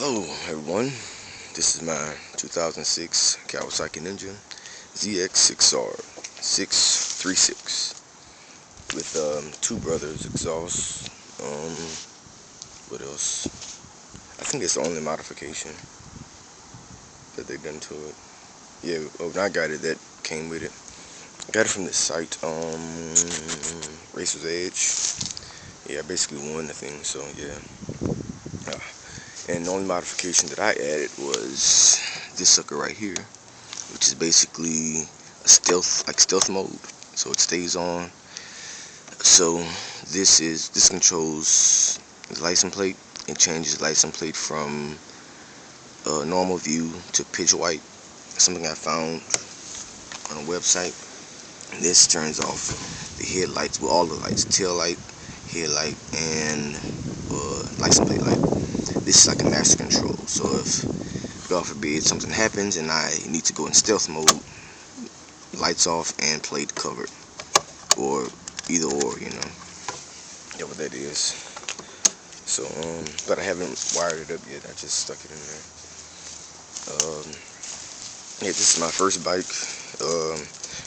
Hello everyone, this is my 2006 Kawasaki Ninja zx6r 636 with two brothers exhaust. What else? I think it's the only modification that they've done to it. Yeah, when I got it, that came with it. I got it from this site, Racer's Edge. Yeah, I basically won the thing, so yeah. And the only modification that I added was this sucker right here, which is basically a stealth mode. So it stays on. So this controls the license plate. It changes the license plate from normal view to pitch white. Something I found on a website. And this turns off the headlights, well, all the lights, tail light, headlight, and license plate light. This is like a master control. So if, God forbid, something happens and I need to go in stealth mode, lights off and plate covered, or either or, you know. Yeah, what that is. So but I haven't wired it up yet. I just stuck it in there. Yeah, this is my first bike.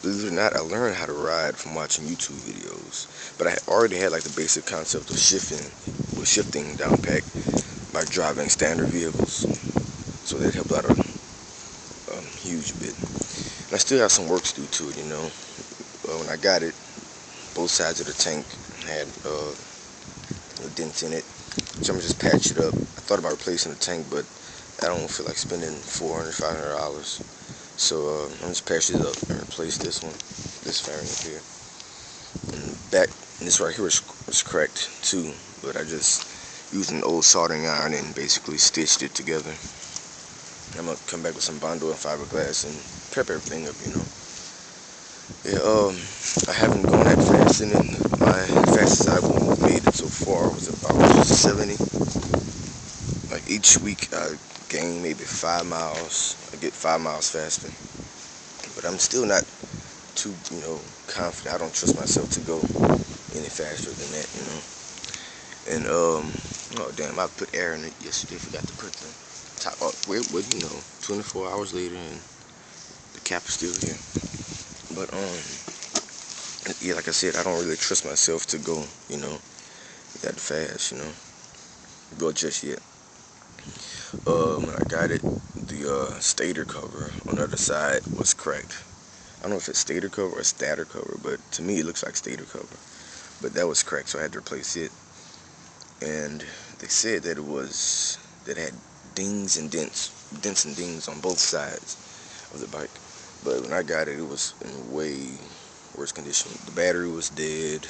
Believe it or not, I learned how to ride from watching YouTube videos, but I already had like the basic concept of shifting down pack by driving standard vehicles, so that helped out a huge bit. And I still have some work to do to it, you know. When I got it, both sides of the tank had dents in it, so I'm just patch it up. I thought about replacing the tank, but I don't feel like spending $400–500. So I'm just patch it up and replace this one, this fairing up here. And this right here was cracked too, but I just used an old soldering iron and basically stitched it together. I'm gonna come back with some Bondo and fiberglass and prep everything up, you know. Yeah, I haven't gone that fast in it. My fastest I've made it so far was about 70. Like each week I gain maybe 5 miles. I get 5 miles faster. But I'm still not too, confident. I don't trust myself to go any faster than that, you know. And oh damn, I put air in it yesterday. Forgot to put the top up. Well, 24 hours later, and the cap is still here. But yeah, like I said, I don't really trust myself to go, that fast, Well, just yet. When I got it, the stator cover on the other side was cracked. I don't know if it's stator cover or stator cover, but to me it looks like stator cover. But that was cracked, so I had to replace it. And they said that it had dents and dings on both sides of the bike. But when I got it, it was in way worse condition. The battery was dead.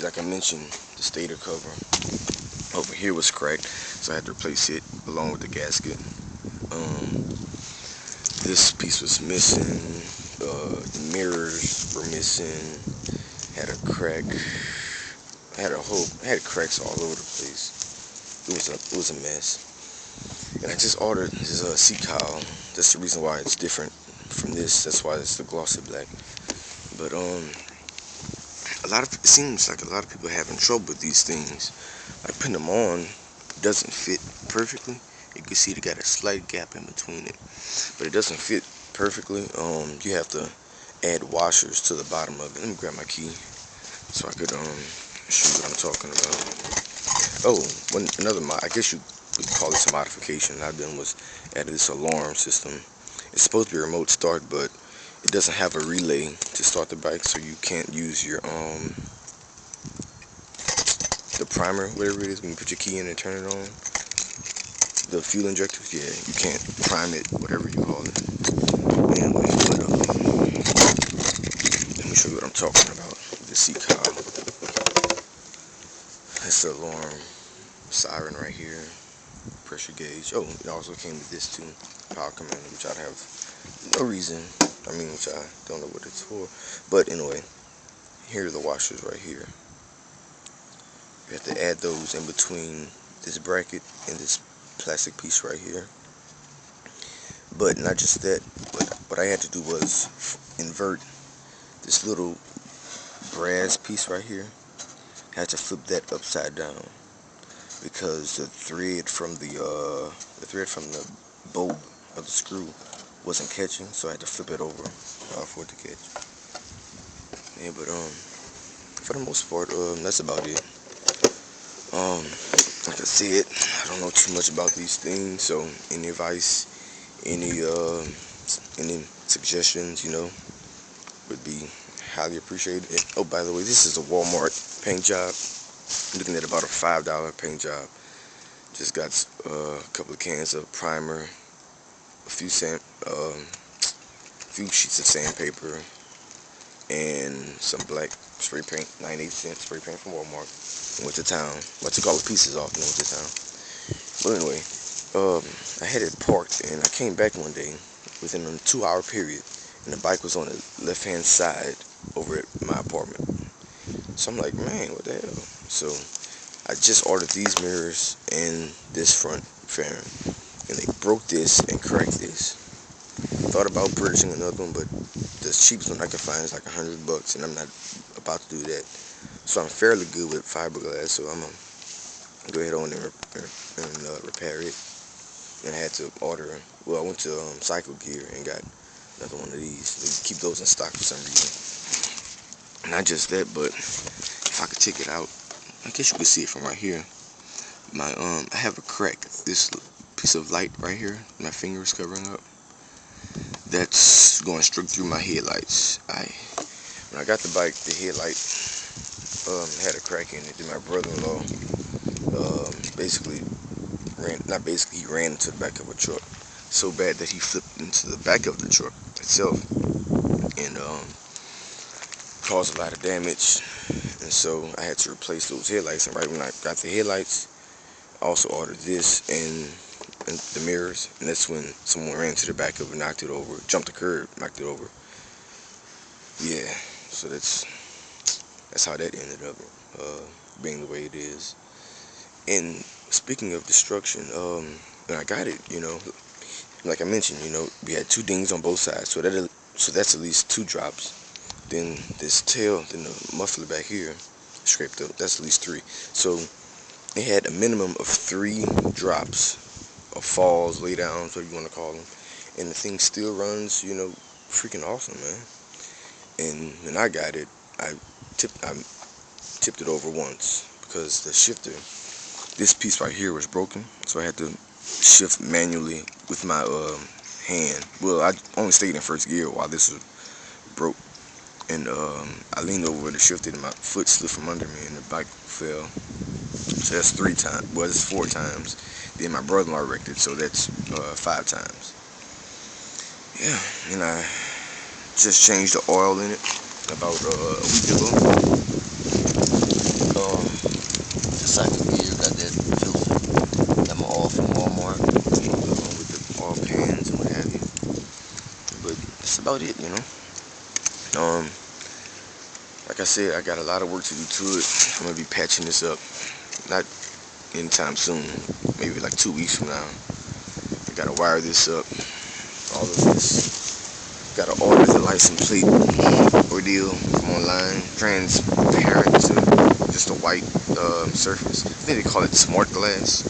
Like I mentioned, the stator cover over here was cracked, so I had to replace it along with the gasket. This piece was missing. The mirrors were missing. Had a crack. Had cracks all over the place. It was a mess. And I just ordered this seat cowl. That's the reason why it's different from this. That's why it's the glossy black. But it seems like a lot of people are having trouble with these things. Like putting them on, it doesn't fit perfectly. You can see they got a slight gap in between it, but it doesn't fit perfectly. You have to add washers to the bottom of it. Let me grab my key so I could show you what I'm talking about. Oh, I guess you would call this a modification I've done was added this alarm system. It's supposed to be a remote start, but it doesn't have a relay to start the bike, so you can't use your the primer, whatever it is, when you put your key in and turn it on. The fuel injectors, yeah, you can't prime it, whatever you call it. Anyway, but let me show you what I'm talking about. The seat cowl. That's the alarm siren right here. Pressure gauge. Oh, it also came with this too. Power commander, which I have no reason. Which I don't know what it's for. But anyway, here are the washers right here. You have to add those in between this bracket and this plastic piece right here. But not just that, what I had to do was invert this little brass piece right here. I had to flip that upside down. because the thread from the bolt of the screw wasn't catching, so I had to flip it over for it to catch. Yeah, but for the most part, that's about it. Like I said, I don't know too much about these things, so any advice, any suggestions, would be highly appreciated. And, oh, by the way, this is a Walmart paint job. I'm looking at about a $5 paint job. Just got a couple of cans of primer, a few sheets of sandpaper, and some black spray paint, 98-cent spray paint from Walmart. Went to town. I took all the pieces off and went to town. But anyway, I had it parked, and I came back one day within a 2-hour period, and the bike was on the left-hand side over at my apartment. So I'm like, man, what the hell? So I just ordered these mirrors and this front fairing, and they broke this and cracked this. Thought about purchasing another one, but the cheapest one I could find is like $100, and I'm not about to do that. So I'm fairly good with fiberglass, so I'm gonna go ahead on and repair it. And I had to order. Well, I went to Cycle Gear and got another one of these. They keep those in stock for some reason. Not just that, but if I could take it out, I guess you could see it from right here. I have a crack. This piece of light right here, my finger is covering up. That's going straight through my headlights. When I got the bike, the headlight had a crack in it. Then my brother-in-law he ran into the back of a truck so bad that he flipped into the back of the truck itself and caused a lot of damage. And so I had to replace those headlights. And right when I got the headlights, I also ordered this and the mirrors. And that's when someone ran to the back of it, knocked it over, jumped the curb, knocked it over. Yeah, so that's how that ended up being the way it is. And speaking of destruction, when I got it, like I mentioned, we had 2 dings on both sides, so that's at least 2 drops. Then this tail, then the muffler back here, scraped up. That's at least 3. So it had a minimum of 3 drops, or falls, lay downs, whatever you want to call them, and the thing still runs, freaking awesome, man. And when I got it, I tipped it over once because the shifter, this piece right here was broken, so I had to shift manually with my hand. Well, I only stayed in first gear while this was broke, and I leaned over to shift it, and my foot slipped from under me, and the bike fell. So that's 3 times. Well, that's 4 times. Then my brother-in-law wrecked it, so that's 5 times. Yeah, and I just changed the oil in it about a week ago. The Cycle Gear got that filter. Got my oil from Walmart with the oil pans and what have you. But that's about it, Like I said, I got a lot of work to do to it. I'm gonna be patching this up. Not anytime soon. Maybe like 2 weeks from now. I gotta wire this up. All of this. Gotta order the license plate ordeal from online. Transparent to just a white surface. I think they call it smart glass.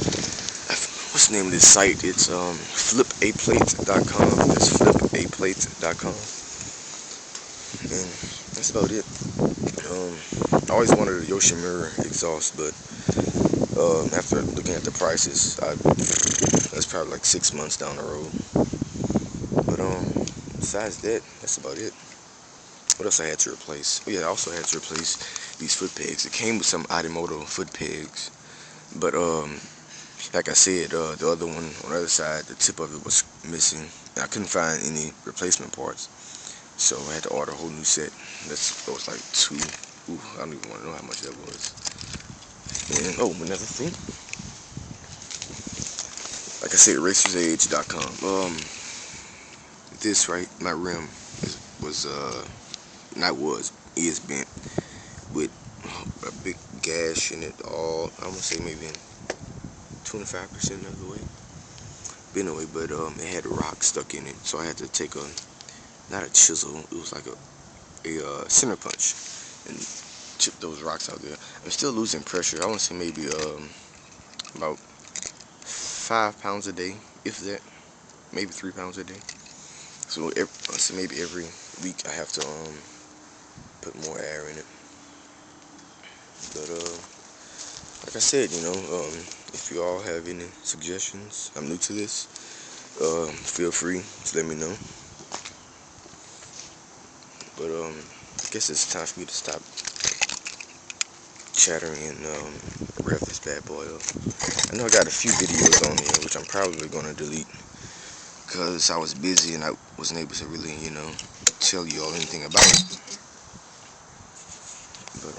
What's the name of this site? It's flipaplate.com. That's flipaplate.com. And that's about it. I always wanted a Yoshimura exhaust, but after looking at the prices, that's probably like 6 months down the road. But besides that, that's about it. What else I had to replace? Oh yeah, I also had to replace these foot pegs. It came with some Adimoto foot pegs, but like I said, the other one on the other side, the tip of it was missing, and I couldn't find any replacement parts, so I had to order a whole new set. That was like 2. I don't even want to know how much that was. And another thing, like I said, racersedge.com. This right, my rim is bent with a big gash in it. I want to say maybe 25% of the way. But anyway, it had a rock stuck in it, so I had to take not a chisel, it was like a center punch and chip those rocks out there. I'm still losing pressure. I want to say maybe about 5 pounds a day, if that, maybe 3 pounds a day. So maybe every week I have to put more air in it. But like I said, if you all have any suggestions, I'm new to this. Feel free to let me know. But I guess it's time for me to stop chattering and rev this bad boy up. I know I got a few videos on here which I'm probably gonna delete because I was busy and I wasn't able to really, tell you all anything about it. But